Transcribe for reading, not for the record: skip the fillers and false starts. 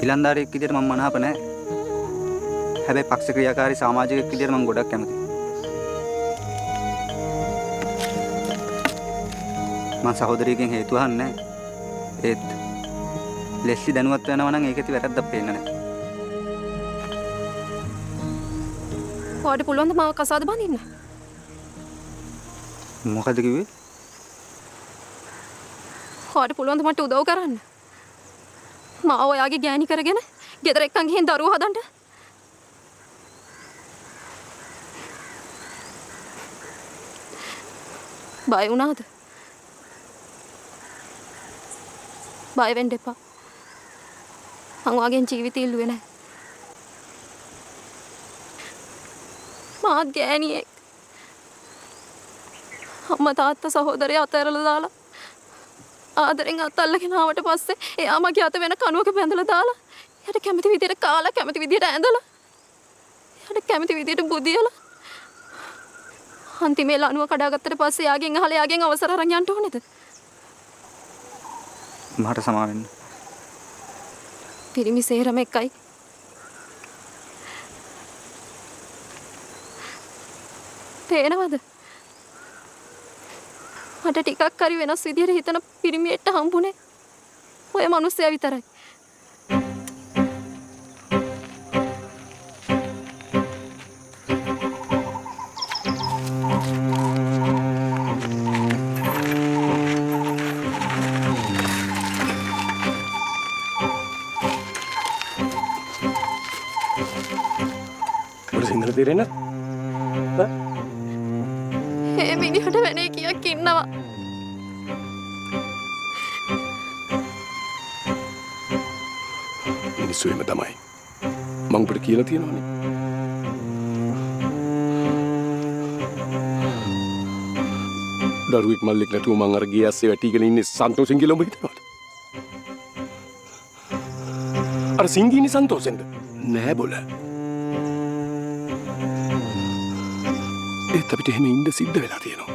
ඉලන්දාරියෙක් විදියට මම මනාප නැහැ. හැබැයි පක්ෂ ක්‍රියාකාරී සමාජිකයෙක් විදියට මම ගොඩක් කැමතියි. මම සහෝදරියකින් හේතු අහන්නේ නැහැ. ඒත් ලෙස්ලි දැනුවත් වෙනවා නම් ඒකෙති වැරද්දක් පේන්නේ නැහැ. ඔයාට පුළුවන් ද මාව කසාද බඳින්න? මොකද කිව්වේ? ඔයාට පුළුවන් ද මට උදව් කරන්න? මාව ඔයාගේ ගෑණි කරගෙන ගෙදර එක්කන් ගිහින් දරුවෝ හදන්න. බය වුණාද? බය වෙන්න එපා. මං ඔයාගෙන් ජීවිතය ඉල්ලුවේ නැහැ. මාත් ගෑණියෙක්. අම්මා තාත්තා සහෝදරයා අතහැරලා දාලා ආදරෙන් අතල්ලගෙන ආවට පස්සේ එයා මගේ අත වෙන කණුවක බැඳලා දාලා එයාට කැමති විදියට කාලා කැමති විදියට ඇඳලා එයාට කැමති විදියට බුදියලා අන්තිමේ ලණුව කඩාගත්තට පස්සේ එයාගෙන් අහලා එයාගෙන් අවසර අරන් යන්න ඕනේද? මට සමා වෙන්න. පිරිමි සේරම එකයි. පේනවද? මට ටිකක් හරි වෙනස් විදියට හිතන පිරිමියෙක්ට හම්බුනේ ඔය මිනිස්සයා විතරයි. මොකද සිංහල තේරෙන්නේ? ඒ මිනිහට වෙන එකක් ඉන්නවා. මිනිස්සු එහෙම තමයි. මං ඔබට කියලා තියෙනවනේ. දරුවෙක් මල්ලෙක් නැතුව මං අර ගේ ඇස්සේ වැටිගෙන ඉන්නේ සන්තෝෂෙන් කියලා ඔබ හිතනවද? අර සිංගීනි සන්තෝෂෙන්ද? නෑ බොල. ඒත් අපිට එහෙම ඉන්න සිද්ධ වෙලා තියෙනවා.